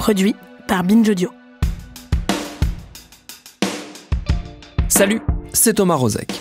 Produit par Binge Audio. Salut, c'est Thomas Rozek.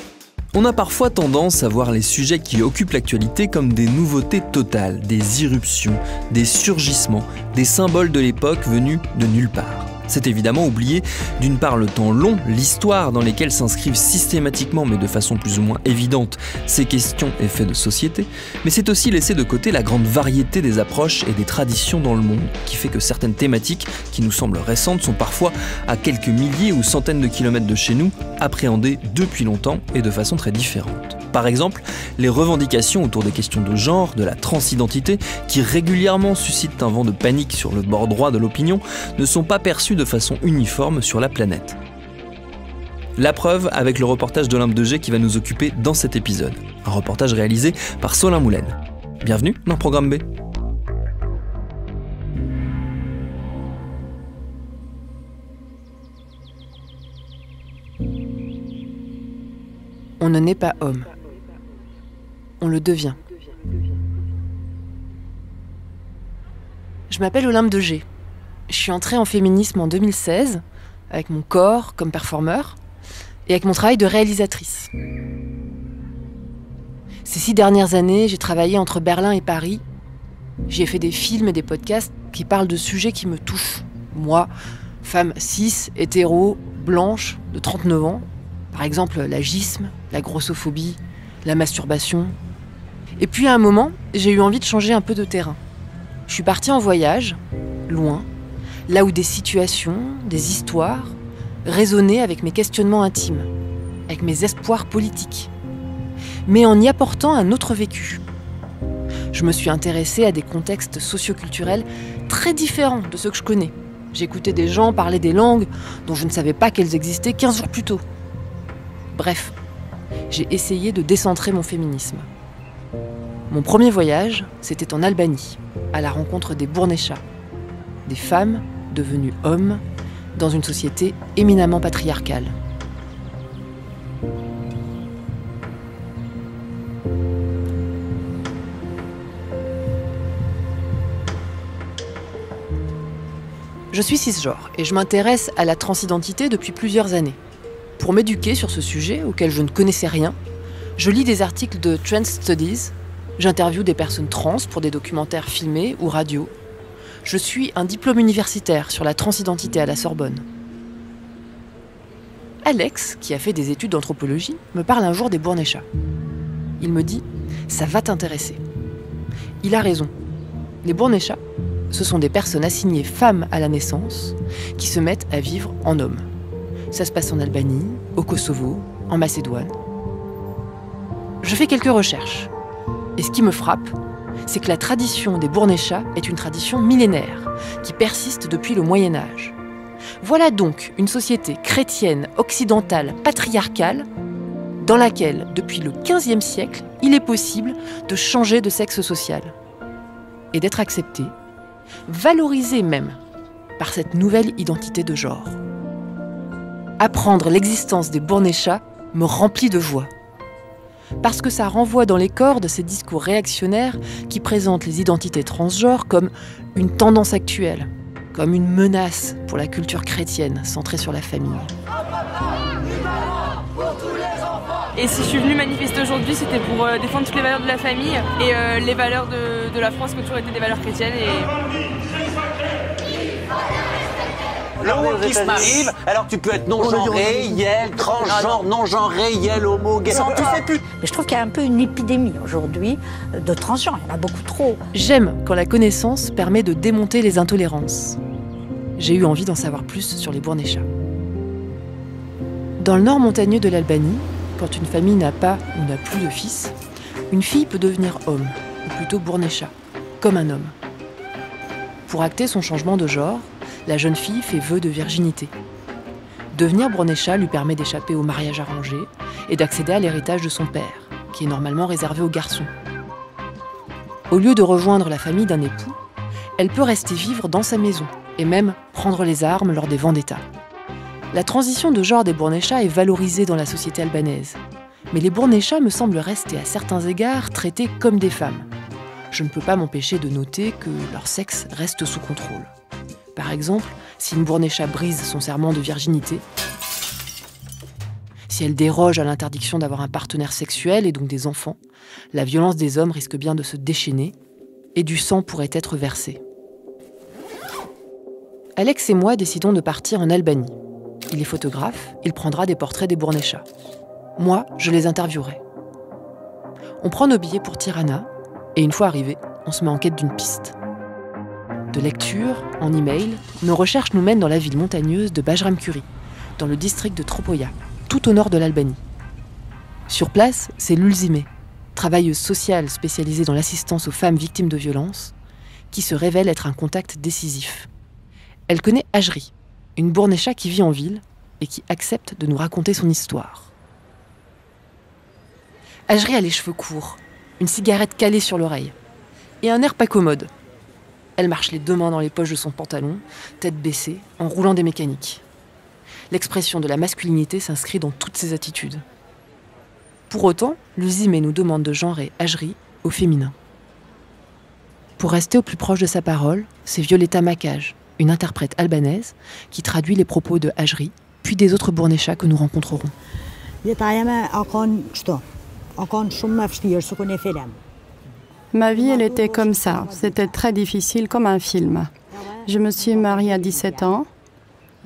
On a parfois tendance à voir les sujets qui occupent l'actualité comme des nouveautés totales, des irruptions, des surgissements, des symboles de l'époque venus de nulle part. C'est évidemment oublier d'une part le temps long, l'histoire dans lesquelles s'inscrivent systématiquement, mais de façon plus ou moins évidente, ces questions et faits de société, mais c'est aussi laisser de côté la grande variété des approches et des traditions dans le monde, qui fait que certaines thématiques, qui nous semblent récentes, sont parfois à quelques milliers ou centaines de kilomètres de chez nous, appréhendées depuis longtemps et de façon très différente. Par exemple, les revendications autour des questions de genre, de la transidentité, qui régulièrement suscitent un vent de panique sur le bord droit de l'opinion, ne sont pas perçues de façon uniforme sur la planète. La preuve avec le reportage d'Olympe de Gers qui va nous occuper dans cet épisode. Un reportage réalisé par Solin Moulin. Bienvenue dans Programme B. On ne naît pas homme. On le devient. Je m'appelle Olympe de Gers. Je suis entrée en féminisme en 2016, avec mon corps comme performeur, et avec mon travail de réalisatrice. Ces 6 dernières années, j'ai travaillé entre Berlin et Paris. J'ai fait des films et des podcasts qui parlent de sujets qui me touchent. Moi, femme cis, hétéro, blanche, de 39 ans. Par exemple, l'agisme, la grossophobie, la masturbation. Et puis à un moment, j'ai eu envie de changer un peu de terrain. Je suis partie en voyage, loin, là où des situations, des histoires, résonnaient avec mes questionnements intimes, avec mes espoirs politiques, mais en y apportant un autre vécu. Je me suis intéressée à des contextes socioculturels très différents de ceux que je connais. J'écoutais des gens parler des langues dont je ne savais pas qu'elles existaient 15 jours plus tôt. Bref, j'ai essayé de décentrer mon féminisme. Mon premier voyage, c'était en Albanie, à la rencontre des Bournechas, des femmes devenues hommes dans une société éminemment patriarcale. Je suis cisgenre et je m'intéresse à la transidentité depuis plusieurs années. Pour m'éduquer sur ce sujet auquel je ne connaissais rien, je lis des articles de Trans Studies, j'interviewe des personnes trans pour des documentaires filmés ou radio. Je suis un diplôme universitaire sur la transidentité à la Sorbonne. Alex, qui a fait des études d'anthropologie, me parle un jour des Bournechas. Il me dit « ça va t'intéresser ». Il a raison. Les Bournechas, ce sont des personnes assignées femmes à la naissance qui se mettent à vivre en hommes. Ça se passe en Albanie, au Kosovo, en Macédoine. Je fais quelques recherches. Et ce qui me frappe, c'est que la tradition des Bournechas est une tradition millénaire, qui persiste depuis le Moyen-Âge. Voilà donc une société chrétienne, occidentale, patriarcale, dans laquelle, depuis le XVe siècle, il est possible de changer de sexe social. Et d'être accepté, valorisé même, par cette nouvelle identité de genre. Apprendre l'existence des Bournechas me remplit de joie. Parce que ça renvoie dans les cordes ces discours réactionnaires qui présentent les identités transgenres comme une tendance actuelle, comme une menace pour la culture chrétienne centrée sur la famille. Et si je suis venue manifester aujourd'hui, c'était pour défendre toutes les valeurs de la famille et les valeurs de la France qui ont toujours été des valeurs chrétiennes. Le wokisme arrive, alors tu peux être non-genré, yel, transgenre, non-genré, yel, homo, gay. Mais je trouve qu'il y a un peu une épidémie aujourd'hui de transgenres, il y en a beaucoup trop. J'aime quand la connaissance permet de démonter les intolérances. J'ai eu envie d'en savoir plus sur les Bournechas. Dans le nord montagneux de l'Albanie, quand une famille n'a pas ou n'a plus de fils, une fille peut devenir homme, ou plutôt Bournecha, comme un homme. Pour acter son changement de genre, la jeune fille fait vœu de virginité. Devenir Bournecha lui permet d'échapper au mariage arrangé et d'accéder à l'héritage de son père, qui est normalement réservé aux garçons. Au lieu de rejoindre la famille d'un époux, elle peut rester vivre dans sa maison et même prendre les armes lors des vendettas. La transition de genre des Bournechas est valorisée dans la société albanaise, mais les Bournechas me semblent rester à certains égards traités comme des femmes. Je ne peux pas m'empêcher de noter que leur sexe reste sous contrôle. Par exemple, si une Bournécha brise son serment de virginité, si elle déroge à l'interdiction d'avoir un partenaire sexuel et donc des enfants, la violence des hommes risque bien de se déchaîner et du sang pourrait être versé. Alex et moi décidons de partir en Albanie. Il est photographe, il prendra des portraits des Bournéchas. Moi, je les interviewerai. On prend nos billets pour Tirana et une fois arrivé, on se met en quête d'une piste. De lecture, en email, nos recherches nous mènent dans la ville montagneuse de Bajramkuri, dans le district de Tropoia, tout au nord de l'Albanie. Sur place, c'est Lulzime, travailleuse sociale spécialisée dans l'assistance aux femmes victimes de violences, qui se révèle être un contact décisif. Elle connaît Ajri, une Bournécha qui vit en ville et qui accepte de nous raconter son histoire. Ajri a les cheveux courts, une cigarette calée sur l'oreille et un air pas commode. Elle marche les 2 mains dans les poches de son pantalon, tête baissée, en roulant des mécaniques. L'expression de la masculinité s'inscrit dans toutes ses attitudes. Pour autant, Lulzime nous demande de genrer Ajri au féminin. Pour rester au plus proche de sa parole, c'est Violeta Makaj, une interprète albanaise, qui traduit les propos de Ajri, puis des autres Bournéchas que nous rencontrerons. Ma vie, elle était comme ça. C'était très difficile, comme un film. Je me suis mariée à 17 ans.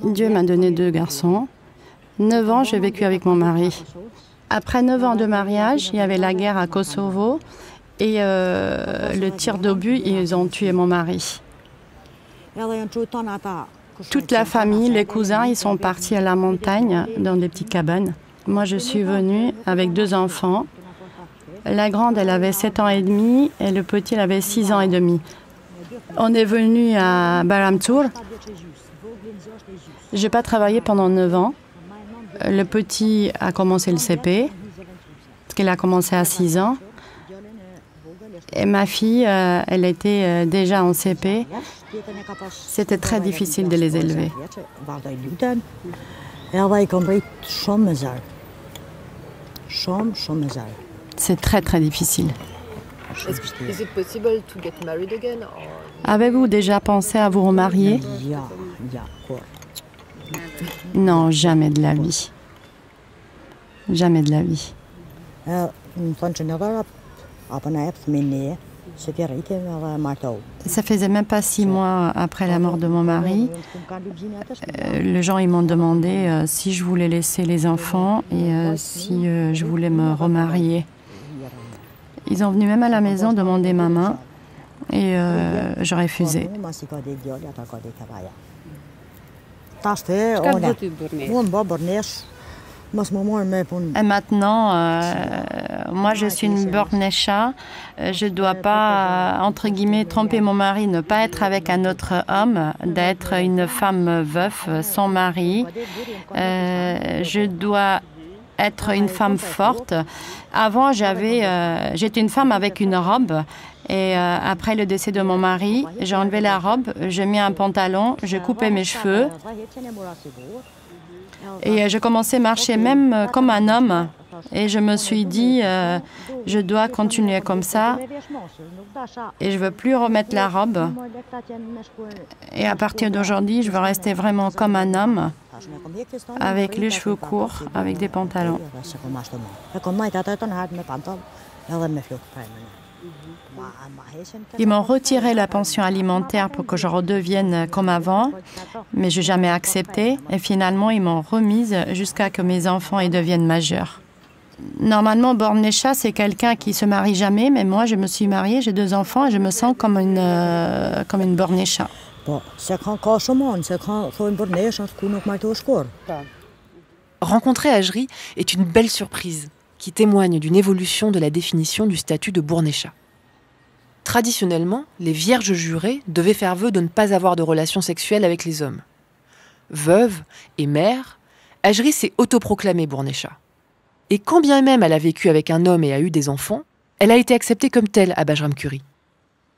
Dieu m'a donné 2 garçons. 9 ans, j'ai vécu avec mon mari. Après 9 ans de mariage, il y avait la guerre à Kosovo et le tir d'obus, ils ont tué mon mari. Toute la famille, les cousins, ils sont partis à la montagne, dans des petites cabanes. Moi, je suis venue avec 2 enfants. La grande, elle avait 7 ans et demi et le petit, elle avait 6 ans et demi. On est venu à Baramtour. Je n'ai pas travaillé pendant 9 ans. Le petit a commencé le CP, parce qu'elle a commencé à 6 ans. Et ma fille, elle était déjà en CP. C'était très difficile de les élever. C'est très, très difficile. Avez-vous déjà pensé à vous remarier? Non, jamais de la vie. Jamais de la vie. Ça faisait même pas 6 mois après la mort de mon mari. Les gens, ils m'ont demandé si je voulais laisser les enfants et si je voulais me remarier. Ils sont venus même à la maison demander ma main et je refusais. Et maintenant, moi je suis une Bournécha, je ne dois pas, entre guillemets, tromper mon mari, ne pas être avec un autre homme, d'être une femme veuve sans mari. Je dois être une femme forte. Avant, j'étais une femme avec une robe. Et après le décès de mon mari, j'ai enlevé la robe, j'ai mis un pantalon, j'ai coupé mes cheveux. Et je commençais à marcher même comme un homme. Et je me suis dit, je dois continuer comme ça. Et je ne veux plus remettre la robe. Et à partir d'aujourd'hui, je veux rester vraiment comme un homme, avec les cheveux courts, avec des pantalons. Ils m'ont retiré la pension alimentaire pour que je redevienne comme avant, mais je n'ai jamais accepté. Et finalement, ils m'ont remise jusqu'à ce que mes enfants deviennent majeurs. Normalement, Bournécha, c'est quelqu'un qui se marie jamais, mais moi, je me suis mariée, j'ai 2 enfants et je me sens comme une Bournécha. Rencontrer Ajri est une belle surprise qui témoigne d'une évolution de la définition du statut de Bournécha. Traditionnellement, les vierges jurées devaient faire vœu de ne pas avoir de relations sexuelles avec les hommes. Veuve et mère, Ajri s'est autoproclamée Bournécha. Et quand bien même elle a vécu avec un homme et a eu des enfants, elle a été acceptée comme telle à Bajramkuri.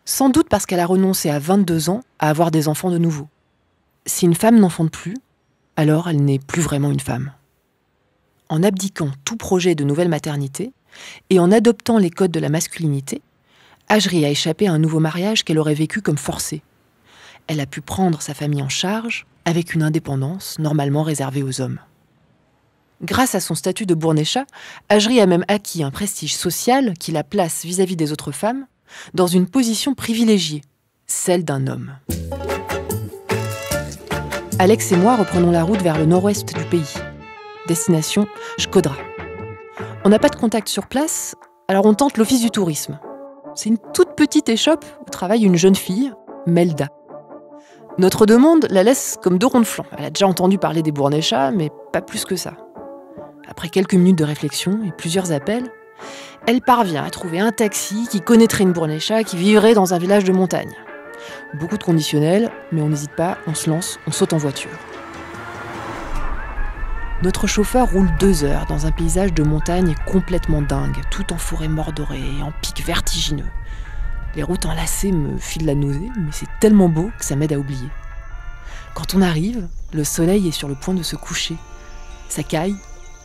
Sans doute parce qu'elle a renoncé à 22 ans à avoir des enfants de nouveau. Si une femme n'enfante plus, alors elle n'est plus vraiment une femme. En abdiquant tout projet de nouvelle maternité et en adoptant les codes de la masculinité, Ajri a échappé à un nouveau mariage qu'elle aurait vécu comme forcé. Elle a pu prendre sa famille en charge avec une indépendance normalement réservée aux hommes. Grâce à son statut de Bournécha, Ajri a même acquis un prestige social qui la place vis-à-vis des autres femmes dans une position privilégiée, celle d'un homme. Alex et moi reprenons la route vers le nord-ouest du pays. Destination Shkodra. On n'a pas de contact sur place, alors on tente l'office du tourisme. C'est une toute petite échoppe où travaille une jeune fille, Melda. Notre demande la laisse comme deux ronds de flanc. Elle a déjà entendu parler des Bournéchas, mais pas plus que ça. Après quelques minutes de réflexion et plusieurs appels, elle parvient à trouver un taxi qui connaîtrait une Bournécha qui vivrait dans un village de montagne. Beaucoup de conditionnels, mais on n'hésite pas, on se lance, on saute en voiture. Notre chauffeur roule 2 heures dans un paysage de montagne complètement dingue, tout en forêt mordorée et en pics vertigineux. Les routes enlacées me filent la nausée, mais c'est tellement beau que ça m'aide à oublier. Quand on arrive, le soleil est sur le point de se coucher. Ça caille,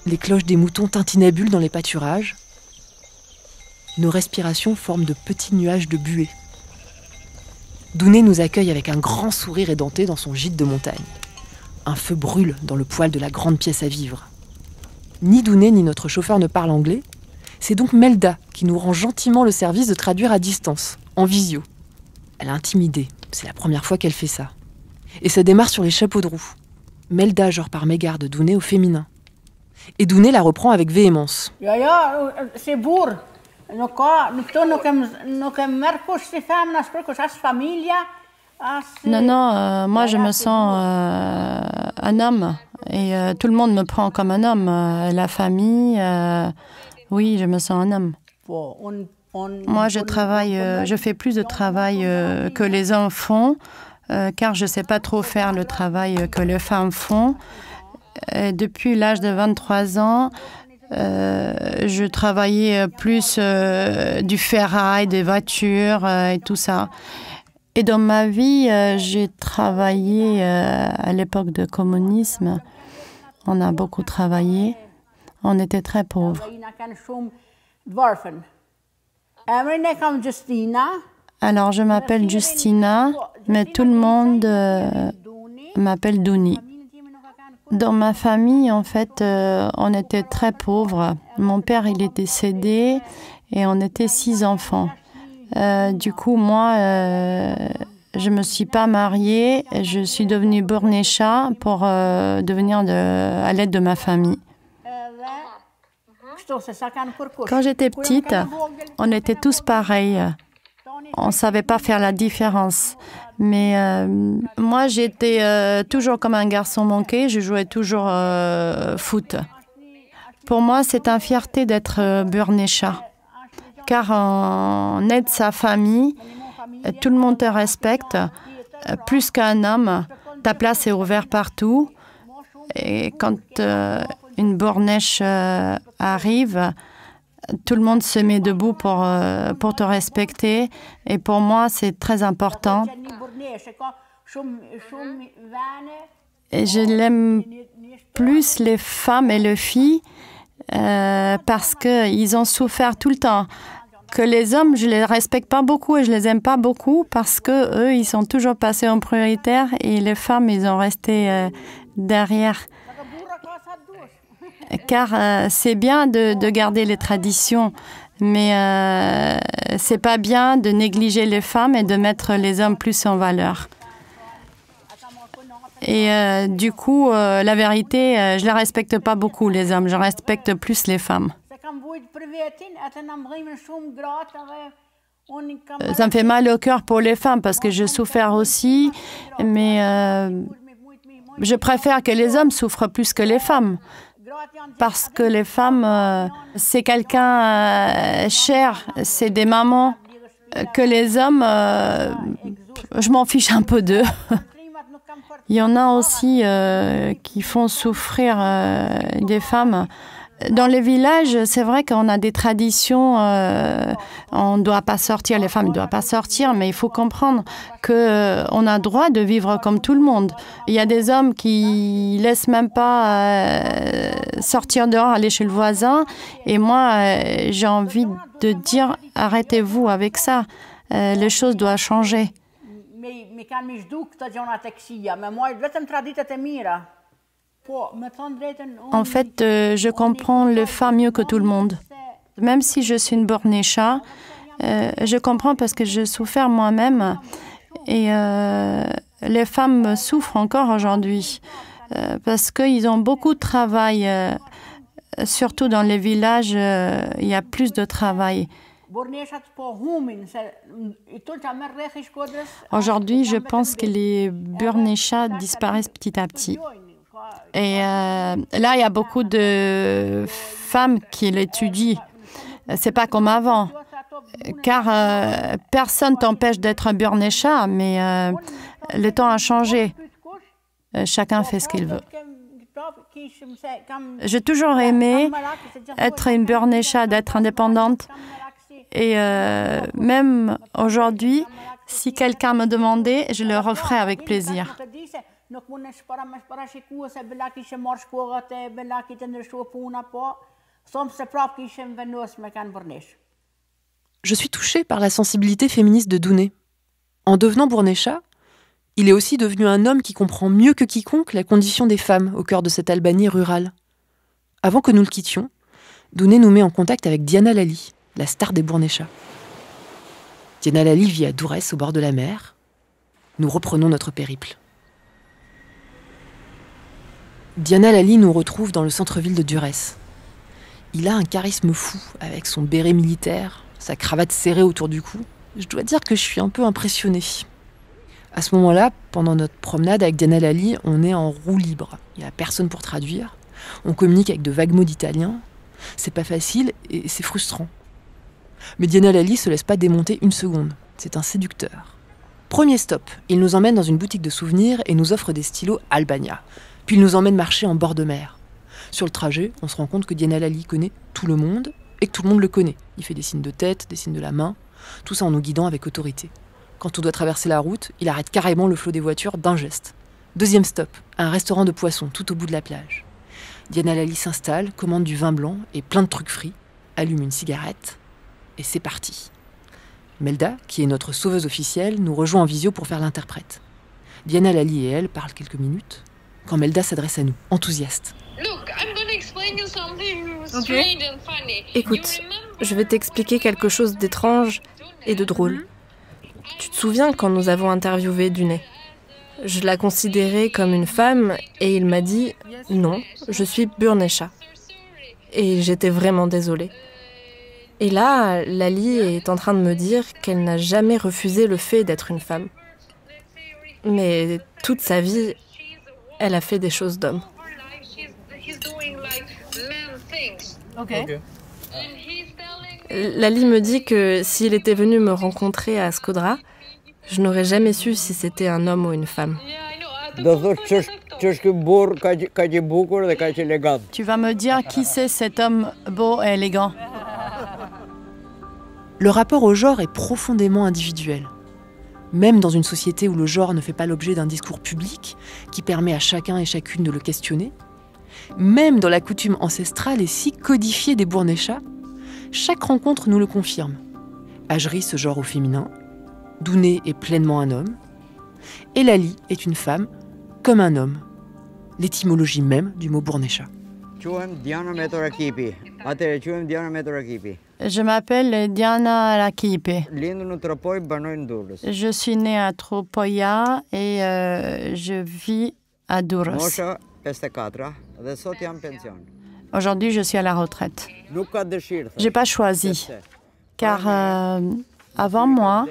les cloches des moutons tintinabulent dans les pâturages. Nos respirations forment de petits nuages de buée. Douné nous accueille avec un grand sourire édenté dans son gîte de montagne. Un feu brûle dans le poêle de la grande pièce à vivre. Ni Douné ni notre chauffeur ne parlent anglais. C'est donc Melda qui nous rend gentiment le service de traduire à distance, en visio. Elle est intimidée, c'est la première fois qu'elle fait ça. Et ça démarre sur les chapeaux de roue. Melda genre par mégarde Douné au féminin. Et Douné la reprend avec véhémence. C'est bourg. Non, moi je me sens un homme et tout le monde me prend comme un homme. La famille, oui, je me sens un homme. Moi je fais plus de travail que les hommes font car je ne sais pas trop faire le travail que les femmes font. Et depuis l'âge de 23 ans, je travaillais plus du ferraille, des voitures et tout ça. Et dans ma vie, j'ai travaillé à l'époque du communisme. On a beaucoup travaillé. On était très pauvres. Alors, je m'appelle Justina, mais tout le monde m'appelle Douni. Dans ma famille, en fait, on était très pauvres. Mon père, il est décédé et on était 6 enfants. Du coup, moi, je ne me suis pas mariée. Je suis devenue Bournécha pour devenir à l'aide de ma famille. Quand j'étais petite, on était tous pareils. On ne savait pas faire la différence. Mais moi, j'étais toujours comme un garçon manqué. Je jouais toujours foot. Pour moi, c'est une fierté d'être Bournécha. Car on aide sa famille, tout le monde te respecte. Plus qu'un homme, ta place est ouverte partout. Et quand une Bournèche arrive, tout le monde se met debout pour te respecter. Et pour moi, c'est très important. Et je l'aime plus les femmes et les filles parce qu'ils ont souffert tout le temps. Que les hommes, je les respecte pas beaucoup et je les aime pas beaucoup parce que eux, ils sont toujours passés en prioritaire et les femmes, ils ont resté derrière. Car c'est bien de garder les traditions, mais c'est pas bien de négliger les femmes et de mettre les hommes plus en valeur. Et du coup, la vérité, je les respecte pas beaucoup, les hommes. Je respecte plus les femmes. Ça me fait mal au cœur pour les femmes parce que je souffre aussi, mais je préfère que les hommes souffrent plus que les femmes. Parce que les femmes, c'est quelqu'un cher, c'est des mamans. Que les hommes, je m'en fiche un peu d'eux. Il y en a aussi qui font souffrir des femmes. Dans les villages, c'est vrai qu'on a des traditions, on ne doit pas sortir, les femmes ne doivent pas sortir, mais il faut comprendre qu'on a le droit de vivre comme tout le monde. Il y a des hommes qui ne laissent même pas sortir dehors, aller chez le voisin, et moi, j'ai envie de dire, arrêtez-vous avec ça, les choses doivent changer. En fait, je comprends les femmes mieux que tout le monde. Même si je suis une Bornécha, je comprends parce que je souffre moi-même. Et les femmes souffrent encore aujourd'hui parce qu'ils ont beaucoup de travail. Surtout dans les villages, il y a plus de travail. Aujourd'hui, je pense que les Bornéchas disparaissent petit à petit. Et là, il y a beaucoup de femmes qui l'étudient. C'est pas comme avant, car personne t'empêche d'être un Bornécha, mais le temps a changé. Chacun fait ce qu'il veut. J'ai toujours aimé être une Bornécha, d'être indépendante. Et même aujourd'hui, si quelqu'un me demandait, je le referais avec plaisir. Je suis touchée par la sensibilité féministe de Douné. En devenant Bornécha, il est aussi devenu un homme qui comprend mieux que quiconque la condition des femmes au cœur de cette Albanie rurale. Avant que nous le quittions, Douné nous met en contact avec Diana Lali, la star des Bornéchas. Diana Lali vit à Durrës, au bord de la mer. Nous reprenons notre périple. Diana Lali nous retrouve dans le centre-ville de Durrës. Il a un charisme fou, avec son béret militaire, sa cravate serrée autour du cou. Je dois dire que je suis un peu impressionnée. À ce moment-là, pendant notre promenade avec Diana Lali, on est en roue libre. Il n'y a personne pour traduire. On communique avec de vagues mots d'italien. C'est pas facile et c'est frustrant. Mais Diana Lali se laisse pas démonter une seconde. C'est un séducteur. Premier stop, il nous emmène dans une boutique de souvenirs et nous offre des stylos Albania. Puis il nous emmène marcher en bord de mer. Sur le trajet, on se rend compte que Diana Lali connaît tout le monde et que tout le monde le connaît. Il fait des signes de tête, des signes de la main, tout ça en nous guidant avec autorité. Quand on doit traverser la route, il arrête carrément le flot des voitures d'un geste. Deuxième stop, un restaurant de poissons tout au bout de la plage. Diana Lali s'installe, commande du vin blanc et plein de trucs frits, allume une cigarette et c'est parti. Melda, qui est notre sauveuse officielle, nous rejoint en visio pour faire l'interprète. Diana Lali et elle parlent quelques minutes quand Melda s'adresse à nous, enthousiaste. Okay. Écoute, je vais t'expliquer quelque chose d'étrange et de drôle. Tu te souviens quand nous avons interviewé Douné ? Je la considérais comme une femme et il m'a dit « Non, je suis Bornécha ». Et j'étais vraiment désolée. Et là, Lali est en train de me dire qu'elle n'a jamais refusé le fait d'être une femme. Mais toute sa vie, elle a fait des choses d'homme. Okay. Lali me dit que s'il était venu me rencontrer à Shkodra, je n'aurais jamais su si c'était un homme ou une femme. Tu vas me dire qui c'est cet homme beau et élégant. Le rapport au genre est profondément individuel. Même dans une société où le genre ne fait pas l'objet d'un discours public qui permet à chacun et chacune de le questionner, même dans la coutume ancestrale et si codifiée des Bornéchas, chaque rencontre nous le confirme. Ajri se genre au féminin, Douné est pleinement un homme, et Lali est une femme comme un homme. L'étymologie même du mot Bornécha. Je m'appelle Diana Lakipe. Je suis née à Tropoia et je vis à Durrës. Aujourd'hui, je suis à la retraite. Je n'ai pas choisi, car avant moi,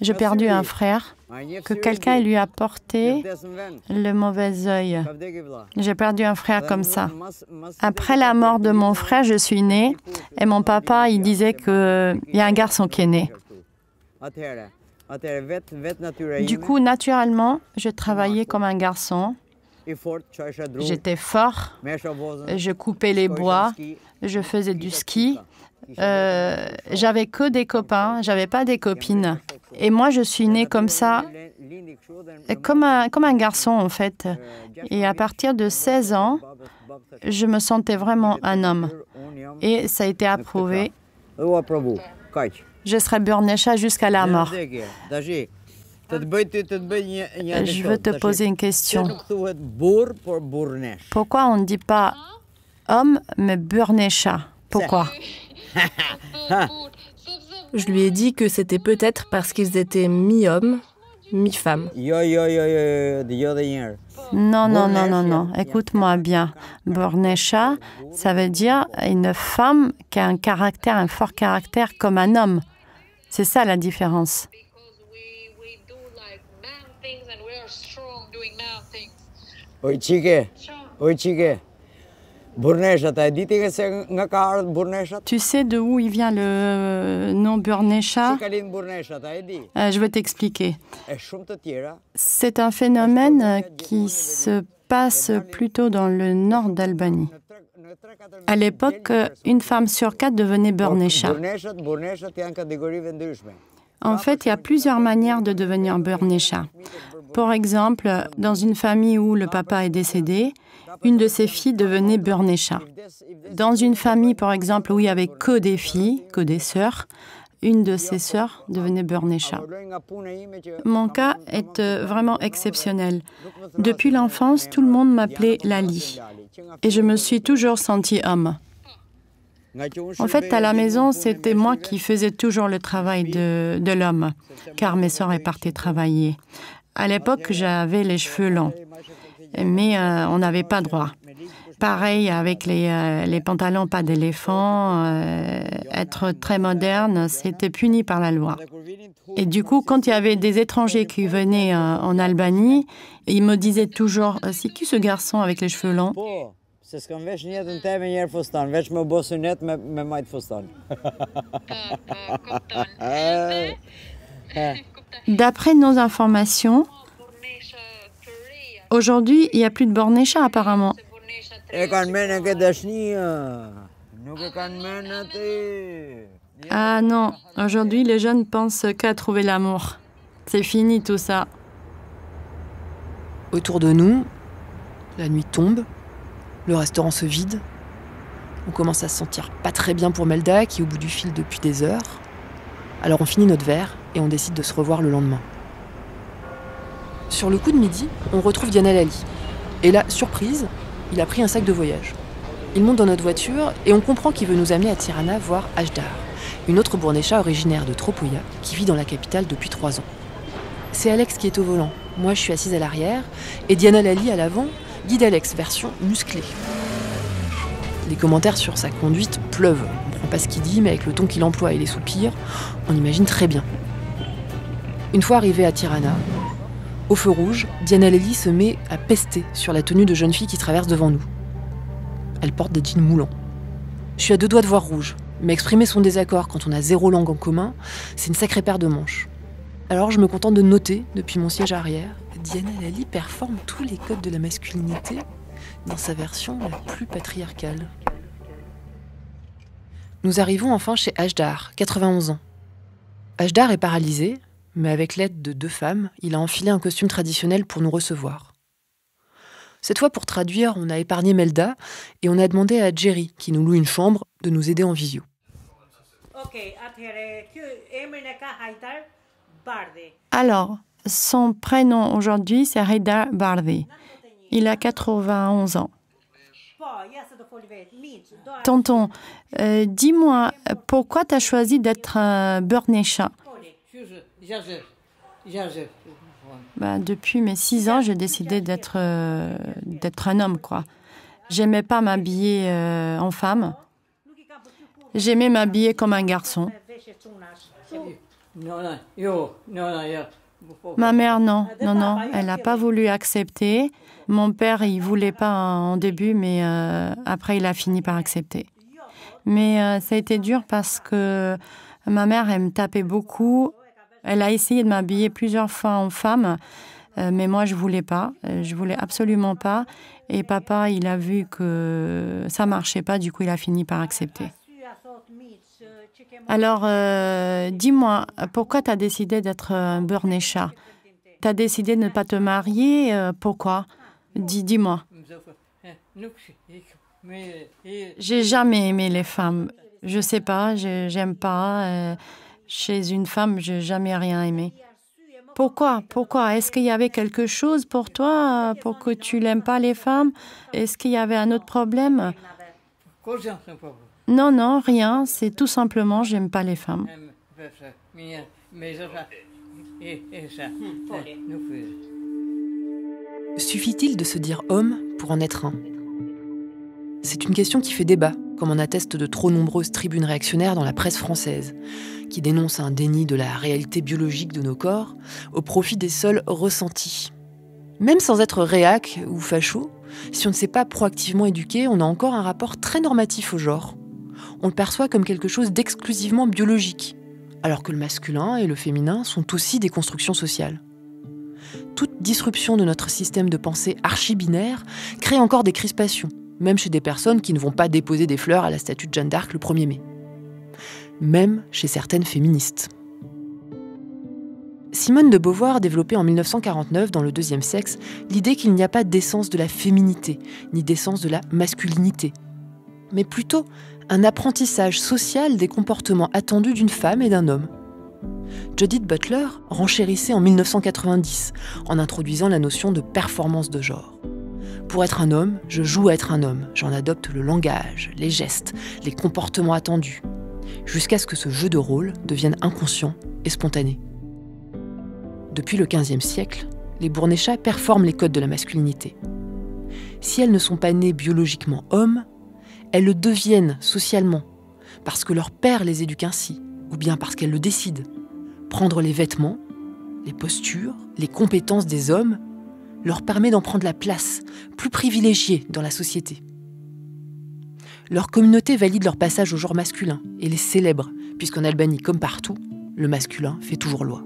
j'ai perdu un frère que quelqu'un lui a porté le mauvais œil. J'ai perdu un frère comme ça. Après la mort de mon frère, je suis née et mon papa, il disait qu'il y a un garçon qui est né. Du coup, naturellement, je travaillais comme un garçon. J'étais fort, je coupais les bois, je faisais du ski. J'avais que des copains, j'avais pas des copines. Et moi, je suis née comme ça, comme un garçon en fait. Et à partir de 16 ans, je me sentais vraiment un homme. Et ça a été approuvé. Je serai Bornécha jusqu'à la mort. Je veux te poser une question. Pourquoi on ne dit pas homme, mais burnesha? Pourquoi? Je lui ai dit que c'était peut-être parce qu'ils étaient mi-hommes, mi-femmes. Non. Écoute-moi bien. Burnesha, ça veut dire une femme qui a un fort caractère comme un homme. C'est ça la différence. Tu sais de où il vient le nom burnesha? Je vais t'expliquer. C'est un phénomène qui se passe plutôt dans le nord d'Albanie. À l'époque, une femme sur 4 devenait burnesha. En fait, il y a plusieurs manières de devenir burnesha. Par exemple, dans une famille où le papa est décédé, une de ses filles devenait burnesha. Dans une famille, par exemple, où il n'y avait que des filles, que des sœurs, une de ses sœurs devenait burnesha. Mon cas est vraiment exceptionnel. Depuis l'enfance, tout le monde m'appelait Lali. Et je me suis toujours sentie homme. En fait, à la maison, c'était moi qui faisais toujours le travail de l'homme, car mes sœurs partaient travailler. À l'époque, j'avais les cheveux longs, mais on n'avait pas droit. Pareil avec les pantalons pas d'éléphant, être très moderne, c'était puni par la loi. Et du coup, quand il y avait des étrangers qui venaient en Albanie, ils me disaient toujours « C'est qui ce garçon avec les cheveux longs ?» D'après nos informations, aujourd'hui, il n'y a plus de burnesha apparemment. Ah non, aujourd'hui, les jeunes pensent qu'à trouver l'amour. C'est fini tout ça. Autour de nous, la nuit tombe, le restaurant se vide. On commence à se sentir pas très bien pour Melda, qui est au bout du fil depuis des heures. Alors on finit notre verre et on décide de se revoir le lendemain. Sur le coup de midi, on retrouve Diana Lali. Et là, surprise, il a pris un sac de voyage. Il monte dans notre voiture et on comprend qu'il veut nous amener à Tirana voir Ajdar, une autre burnesha originaire de Tropoia qui vit dans la capitale depuis 3 ans. C'est Alex qui est au volant. Moi, je suis assise à l'arrière et Diana Lali à l'avant, guide Alex, version musclée. Les commentaires sur sa conduite pleuvent. On ne comprend pas ce qu'il dit, mais avec le ton qu'il emploie et les soupirs, on imagine très bien. Une fois arrivée à Tirana, au feu rouge, Diana Lali se met à pester sur la tenue de jeune fille qui traverse devant nous. Elle porte des jeans moulants. Je suis à 2 doigts de voir rouge, mais exprimer son désaccord quand on a 0 langue en commun, c'est une sacrée paire de manches. Alors je me contente de noter, depuis mon siège arrière, Diana Lali performe tous les codes de la masculinité dans sa version la plus patriarcale. Nous arrivons enfin chez Ajdar, 91 ans. Ajdar est paralysé, mais avec l'aide de 2 femmes, il a enfilé un costume traditionnel pour nous recevoir. Cette fois, pour traduire, on a épargné Melda et on a demandé à Jerry, qui nous loue une chambre, de nous aider en visio. Alors, son prénom aujourd'hui, c'est Haydar Bardi. Il a 91 ans. Tonton, dis-moi, pourquoi tu as choisi d'être burnesha? Depuis mes 6 ans, j'ai décidé d'être un homme, quoi. J'aimais pas m'habiller en femme. J'aimais m'habiller comme un garçon. Ma mère, non, elle n'a pas voulu accepter. Mon père, il voulait pas en début, mais après, il a fini par accepter. Mais ça a été dur parce que ma mère, elle me tapait beaucoup. Elle a essayé de m'habiller plusieurs fois en femme, mais moi, je voulais pas. Je voulais absolument pas. Et papa, il a vu que ça marchait pas, du coup, il a fini par accepter. Alors, dis-moi, pourquoi tu as décidé d'être un burnesha? Tu as décidé de ne pas te marier, pourquoi? Dis-moi. J'ai jamais aimé les femmes. Je sais pas, j'aime pas. Chez une femme, j'ai jamais rien aimé. Pourquoi Est-ce qu'il y avait quelque chose pour toi, pour que tu n'aimes pas les femmes? Est-ce qu'il y avait un autre problème? Non, rien. C'est tout simplement, j'aime pas les femmes. Suffit-il de se dire homme pour en être un? C'est une question qui fait débat, comme en attestent de trop nombreuses tribunes réactionnaires dans la presse française, qui dénoncent un déni de la réalité biologique de nos corps au profit des seuls ressentis. Même sans être réac ou facho, si on ne s'est pas proactivement éduqué, on a encore un rapport très normatif au genre. On le perçoit comme quelque chose d'exclusivement biologique, alors que le masculin et le féminin sont aussi des constructions sociales. Toute disruption de notre système de pensée archi-binaire crée encore des crispations, même chez des personnes qui ne vont pas déposer des fleurs à la statue de Jeanne d'Arc le 1er mai. Même chez certaines féministes. Simone de Beauvoir développait en 1949, dans Le Deuxième Sexe, l'idée qu'il n'y a pas d'essence de la féminité, ni d'essence de la masculinité, mais plutôt un apprentissage social des comportements attendus d'une femme et d'un homme. Judith Butler renchérissait en 1990 en introduisant la notion de performance de genre. Pour être un homme, je joue à être un homme. J'en adopte le langage, les gestes, les comportements attendus, jusqu'à ce que ce jeu de rôle devienne inconscient et spontané. Depuis le XVe siècle, les Bournéchas performent les codes de la masculinité. Si elles ne sont pas nées biologiquement hommes, elles le deviennent socialement, parce que leur père les éduque ainsi, ou bien parce qu'elles le décident. Prendre les vêtements, les postures, les compétences des hommes leur permet d'en prendre la place, plus privilégiée dans la société. Leur communauté valide leur passage au genre masculin et les célèbre, puisqu'en Albanie comme partout, le masculin fait toujours loi.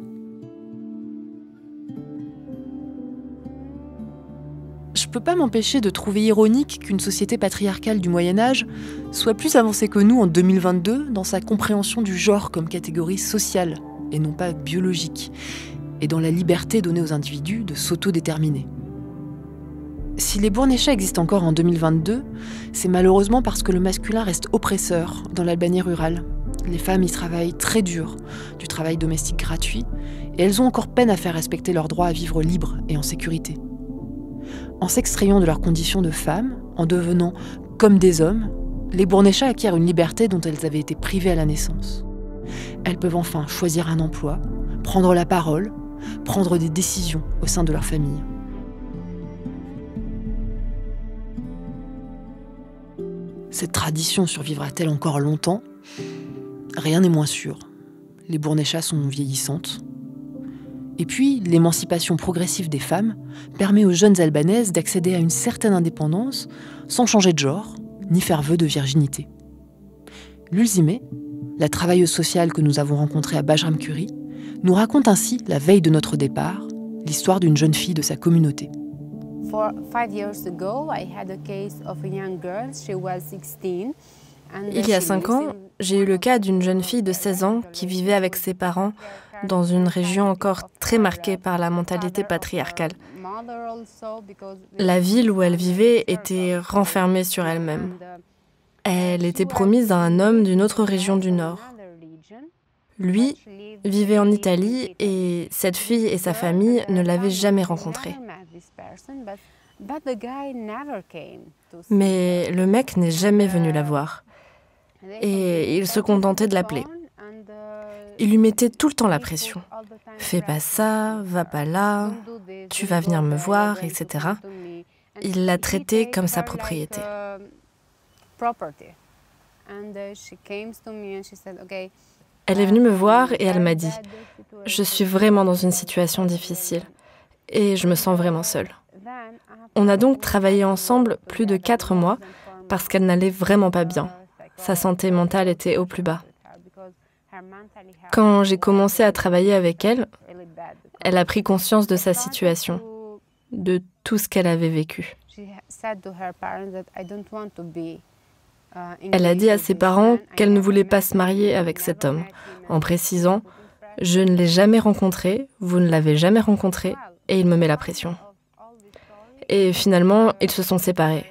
Je peux pas m'empêcher de trouver ironique qu'une société patriarcale du Moyen-Âge soit plus avancée que nous en 2022 dans sa compréhension du genre comme catégorie sociale et non pas biologique, et dans la liberté donnée aux individus de s'autodéterminer. Si les Bournéchas existent encore en 2022, c'est malheureusement parce que le masculin reste oppresseur dans l'Albanie rurale. Les femmes y travaillent très dur, du travail domestique gratuit, et elles ont encore peine à faire respecter leur droit à vivre libre et en sécurité. En s'extrayant de leurs conditions de femmes, en devenant comme des hommes, les Bournéchas acquièrent une liberté dont elles avaient été privées à la naissance. Elles peuvent enfin choisir un emploi, prendre la parole, prendre des décisions au sein de leur famille. Cette tradition survivra-t-elle encore longtemps? Rien n'est moins sûr. Les Bournéchas sont vieillissantes. Et puis, l'émancipation progressive des femmes permet aux jeunes Albanaises d'accéder à une certaine indépendance sans changer de genre, ni faire vœu de virginité. Lulzime, la travailleuse sociale que nous avons rencontrée à Bajram Curry, nous raconte ainsi, la veille de notre départ, l'histoire d'une jeune fille de sa communauté. Il y a 5 ans, j'ai eu le cas d'une jeune fille de 16 ans qui vivait avec ses parents dans une région encore très marquée par la mentalité patriarcale. La ville où elle vivait était renfermée sur elle-même. Elle était promise à un homme d'une autre région du Nord. Lui vivait en Italie et cette fille et sa famille ne l'avaient jamais rencontré. Mais le mec n'est jamais venu la voir. Et il se contentait de l'appeler. Il lui mettait tout le temps la pression. « Fais pas ça, va pas là, tu vas venir me voir, etc. » Il l'a traitée comme sa propriété. Elle est venue me voir et elle m'a dit « Je suis vraiment dans une situation difficile et je me sens vraiment seule. » On a donc travaillé ensemble plus de 4 mois parce qu'elle n'allait vraiment pas bien. Sa santé mentale était au plus bas. Quand j'ai commencé à travailler avec elle, elle a pris conscience de sa situation, de tout ce qu'elle avait vécu. Elle a dit à ses parents qu'elle ne voulait pas se marier avec cet homme, en précisant « Je ne l'ai jamais rencontré, vous ne l'avez jamais rencontré, et il me met la pression. » Et finalement, ils se sont séparés.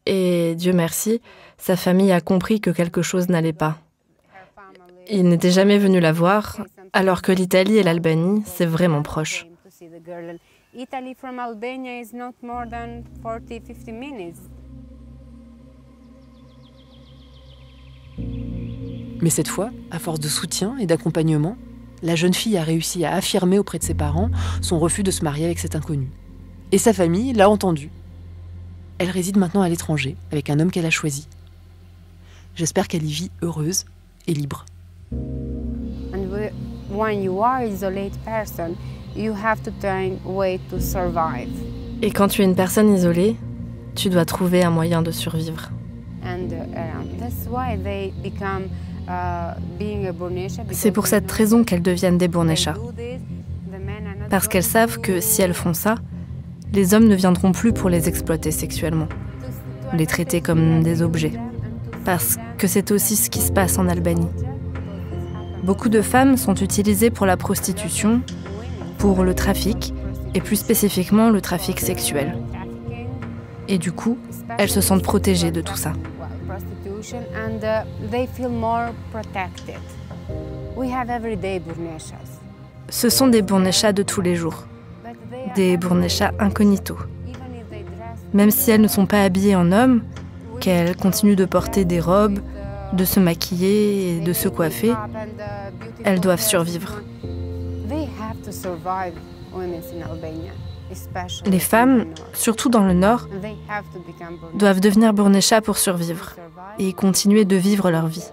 Et Dieu merci, sa famille a compris que quelque chose n'allait pas. Il n'était jamais venu la voir, Alors que l'Italie et l'Albanie, c'est vraiment proche. Mais cette fois, à force de soutien et d'accompagnement, la jeune fille a réussi à affirmer auprès de ses parents son refus de se marier avec cet inconnu. Et sa famille l'a entendu. Elle réside maintenant à l'étranger, avec un homme qu'elle a choisi. J'espère qu'elle y vit heureuse et libre. Et quand tu es une personne isolée, tu dois trouver un moyen de survivre. C'est pour cette raison qu'elles deviennent des Bournechas. Parce qu'elles savent que si elles font ça, les hommes ne viendront plus pour les exploiter sexuellement, les traiter comme des objets. Parce que c'est aussi ce qui se passe en Albanie. Beaucoup de femmes sont utilisées pour la prostitution, pour le trafic, et plus spécifiquement le trafic sexuel. Et du coup, elles se sentent protégées de tout ça. Ce sont des Bournechas de tous les jours, des Bournechas incognito. Même si elles ne sont pas habillées en hommes, qu'elles continuent de porter des robes, de se maquiller et de se coiffer, elles doivent survivre. Les femmes, surtout dans le Nord, doivent devenir Bournechas pour survivre et continuer de vivre leur vie.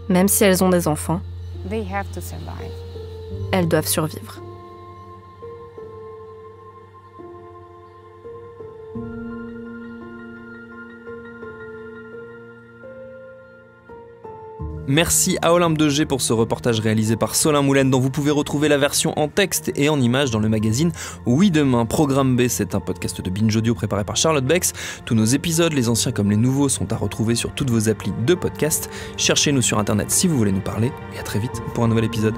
Même si elles ont des enfants, elles doivent survivre. Merci à Olympe de G pour ce reportage réalisé par Solin Moulin, dont vous pouvez retrouver la version en texte et en images dans le magazine Oui Demain. Programme B, c'est un podcast de Binge Audio préparé par Charlotte Bex. Tous nos épisodes, les anciens comme les nouveaux, sont à retrouver sur toutes vos applis de podcast. Cherchez-nous sur internet si vous voulez nous parler, et à très vite pour un nouvel épisode.